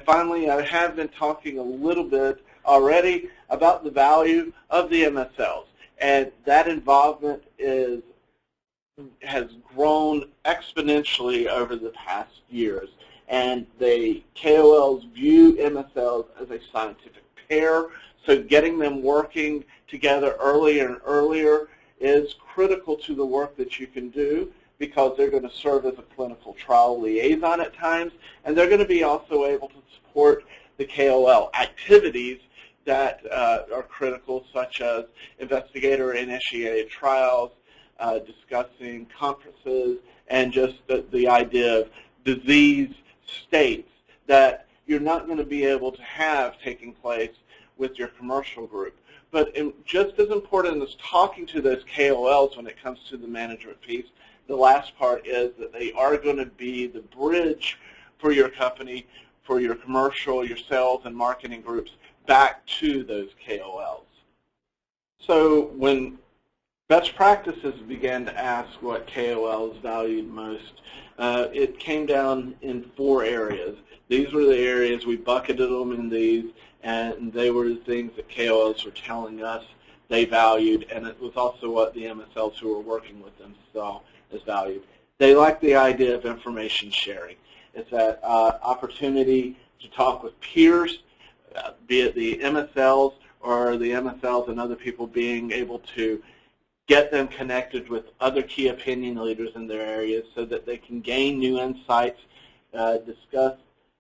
finally, I have been talking a little bit already about the value of the MSLs, and that involvement has grown exponentially over the past years. And the KOLs view MSLs as a scientific pair, so getting them working together earlier and earlier is critical to the work that you can do, because they're going to serve as a clinical trial liaison at times, and they're going to be also able to support the KOL activities that are critical, such as investigator-initiated trials, discussing conferences, and just the idea of disease states that you're not going to be able to have taking place with your commercial group. But just as important as talking to those KOLs when it comes to the management piece, the last part is that they are going to be the bridge for your company, for your commercial, your sales, and marketing groups back to those KOLs. So when best practices began to ask what KOLs valued most, it came down in 4 areas. These were the areas, we bucketed them in these, and they were the things that KOLs were telling us they valued, and it was also what the MSLs who were working with them saw as valued. They like the idea of information sharing. It's that opportunity to talk with peers, be it the MSLs or the MSLs and other people, being able to get them connected with other key opinion leaders in their areas so that they can gain new insights, discuss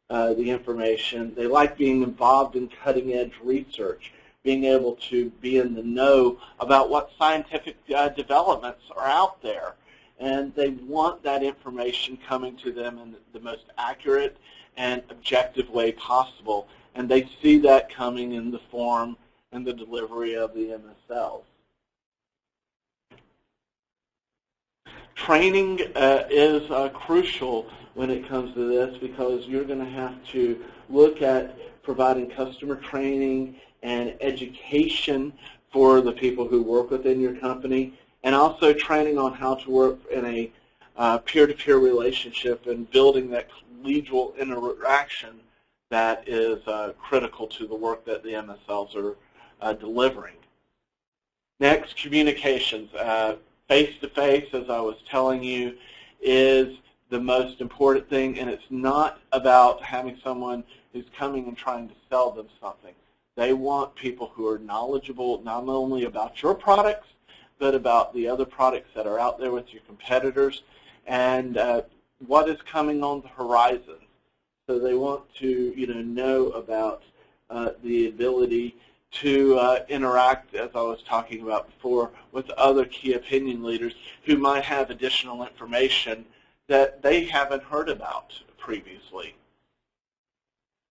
the information. They like being involved in cutting-edge research, being able to be in the know about what scientific developments are out there. And they want that information coming to them in the most accurate and objective way possible. And they see that coming in the form and the delivery of the MSLs. Training is crucial when it comes to this, because you're going to have to look at providing customer training and education for the people who work within your company, and also training on how to work in a peer-to-peer relationship and building that collegial interaction that is critical to the work that the MSLs are delivering. Next, communications. Face-to-face, as I was telling you, is the most important thing, and it's not about having someone who's coming and trying to sell them something. They want people who are knowledgeable not only about your products, but about the other products that are out there with your competitors, and what is coming on the horizon. So they want to know about the ability to interact, as I was talking about before, with other key opinion leaders who might have additional information that they haven't heard about previously.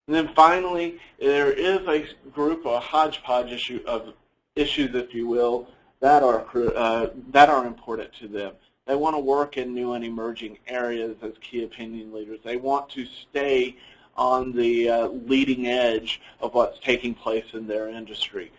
And then finally, there is a group, a hodgepodge of issues, if you will, that are important to them. They want to work in new and emerging areas as key opinion leaders. They want to stay on the leading edge of what's taking place in their industry.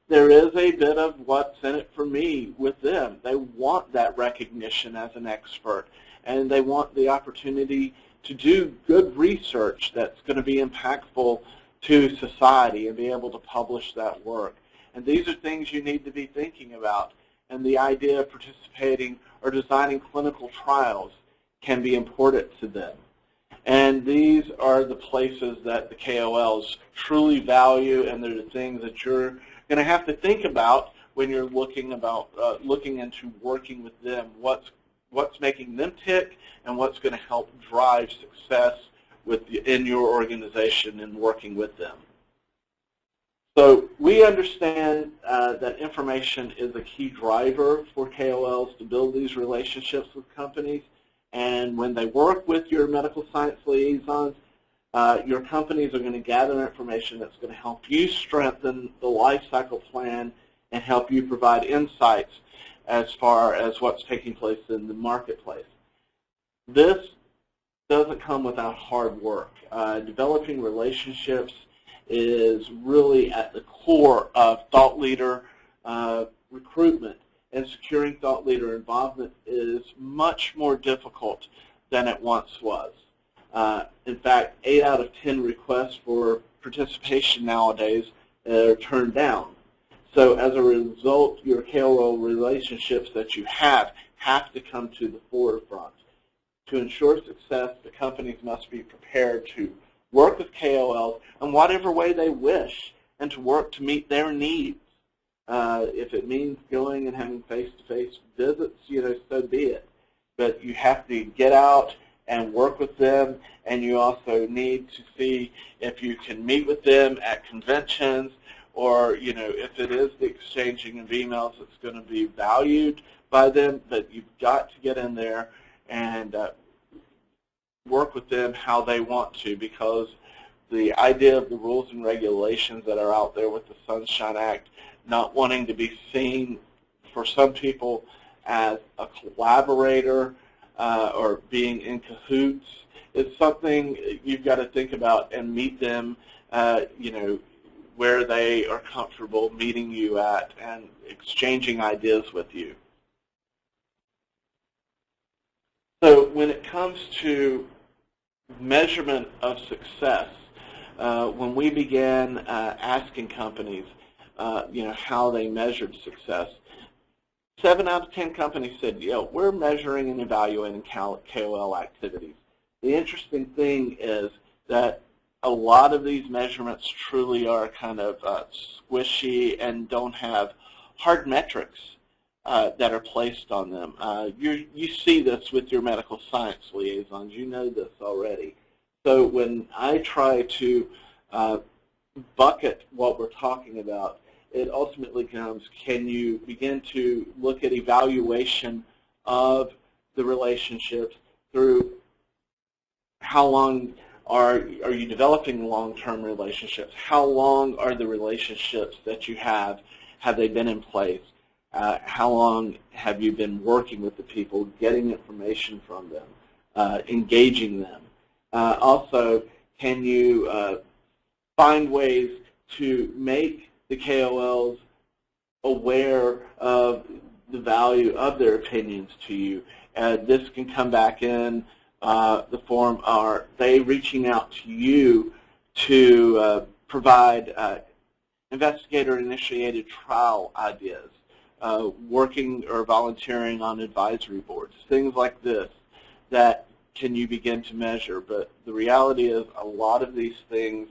There is a bit of what's in it for me with them. They want that recognition as an expert, and they want the opportunity to do good research that's going to be impactful to society and be able to publish that work. And these are things you need to be thinking about. And the idea of participating or designing clinical trials can be important to them. And these are the places that the KOLs truly value, and they're the things that you're going to have to think about when you're looking into working with them. What's making them tick, and what's going to help drive success in your organization and working with them. So we understand that information is a key driver for KOLs to build these relationships with companies. And when they work with your medical science liaisons, your companies are going to gather information that's going to help you strengthen the life cycle plan and help you provide insights as far as what's taking place in the marketplace. This doesn't come without hard work. Developing relationships is really at the core of thought leader recruitment, and securing thought leader involvement is much more difficult than it once was. In fact, 8 out of 10 requests for participation nowadays are turned down. So as a result, your KOL relationships that you have to come to the forefront. To ensure success, the companies must be prepared to work with KOLs in whatever way they wish and to work to meet their needs. If it means going and having face-to-face visits, so be it. But you have to get out and work with them, and you also need to see if you can meet with them at conventions, or if it is the exchanging of emails, it's going to be valued by them. But you've got to get in there and work with them how they want to, because the idea of the rules and regulations that are out there with the Sunshine Act, not wanting to be seen for some people as a collaborator or being in cahoots, is something you've got to think about and meet them, where they are comfortable meeting you at and exchanging ideas with you. So when it comes to measurement of success, when we began asking companies, how they measured success, 7 out of 10 companies said, we're measuring and evaluating KOL activities. The interesting thing is that a lot of these measurements truly are kind of squishy and don't have hard metrics that are placed on them. You see this with your medical science liaisons. You know this already. So when I try to bucket what we're talking about, it ultimately comes, can you begin to look at evaluation of the relationships through how long are you developing long-term relationships? How long are the relationships that you have they been in place? How long have you been working with the people, getting information from them, engaging them? Also, can you find ways to make the KOLs aware of the value of their opinions to you? This can come back in the form, are they reaching out to you to provide investigator-initiated trial ideas, working or volunteering on advisory boards, things like this that can you begin to measure. But the reality is a lot of these things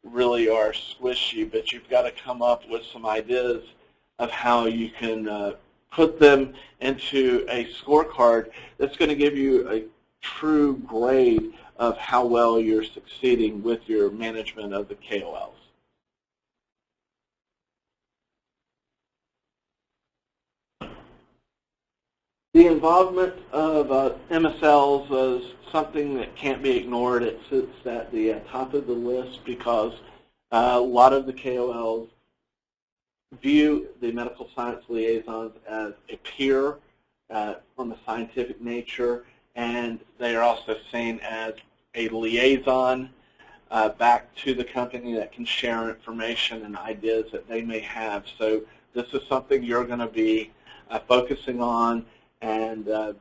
really are squishy, but you've got to come up with some ideas of how you can put them into a scorecard that's going to give you a true grade of how well you're succeeding with your management of the KOLs. The involvement of MSLs is something that can't be ignored. It sits at the top of the list because a lot of the KOLs view the medical science liaisons as a peer from a scientific nature, and they are also seen as a liaison back to the company that can share information and ideas that they may have. So this is something you're going to be focusing on, and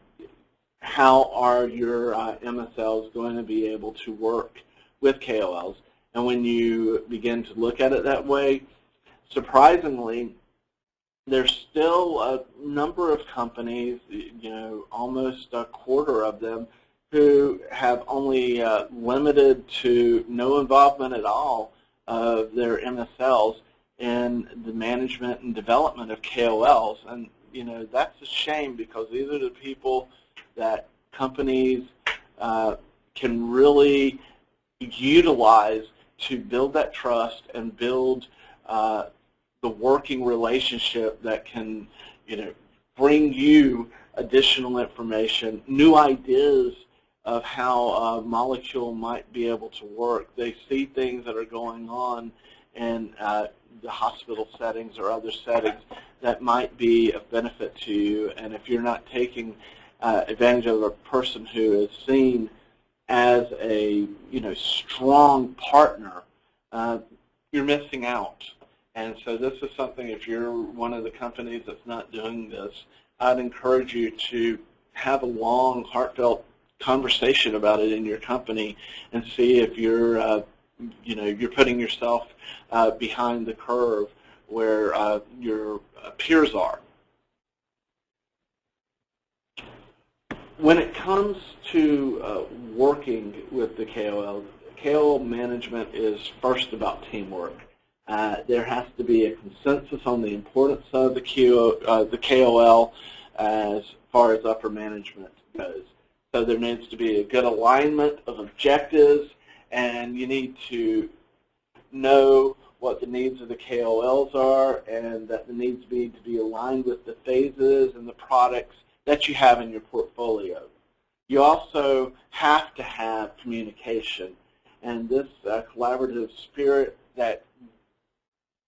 how are your MSLs going to be able to work with KOLs? And when you begin to look at it that way, surprisingly, there's still a number of companies, almost a quarter of them, who have only limited to no involvement at all of their MSLs in the management and development of KOLs. And that's a shame, because these are the people that companies can really utilize to build that trust and build the working relationship that can, bring you additional information, new ideas of how a molecule might be able to work. They see things that are going on in the hospital settings or other settings that might be of benefit to you. And if you're not taking advantage of a person who is seen as a strong partner, you're missing out. And so this is something, if you're one of the companies that's not doing this, I'd encourage you to have a long, heartfelt conversation about it in your company and see if you're you're putting yourself behind the curve where your peers are. When it comes to working with the KOL, KOL management is first about teamwork. There has to be a consensus on the importance of the KOL as far as upper management goes. So there needs to be a good alignment of objectives, and you need to know what the needs of the KOLs are, and that the needs need to be aligned with the phases and the products that you have in your portfolio. You also have to have communication, and this collaborative spirit that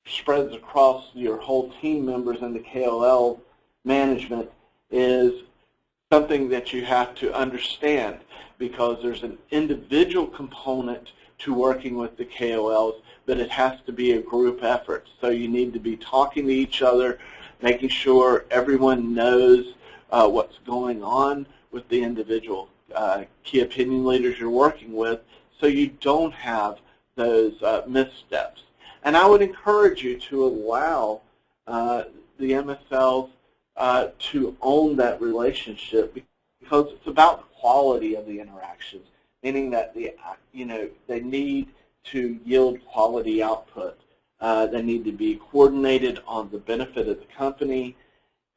spreads across your whole team members in the KOL management is something that you have to understand, because there's an individual component to working with the KOLs, but it has to be a group effort. So you need to be talking to each other, making sure everyone knows what's going on with the individual key opinion leaders you're working with, so you don't have those missteps. And I would encourage you to allow the MSLs to own that relationship, because it's about the quality of the interactions, meaning that they need to yield quality output. They need to be coordinated on the benefit of the company,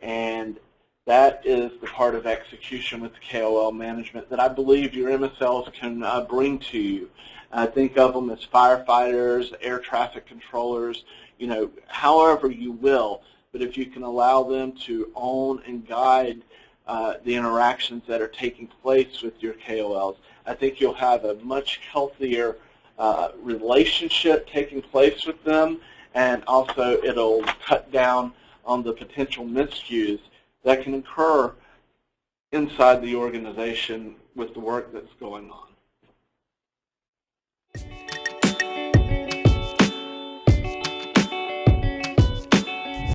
and that is the part of execution with the KOL management that I believe your MSLs can bring to you. Think of them as firefighters, air traffic controllers, however you will. But if you can allow them to own and guide the interactions that are taking place with your KOLs, I think you'll have a much healthier relationship taking place with them, and also it'll cut down on the potential miscues that can occur inside the organization with the work that's going on.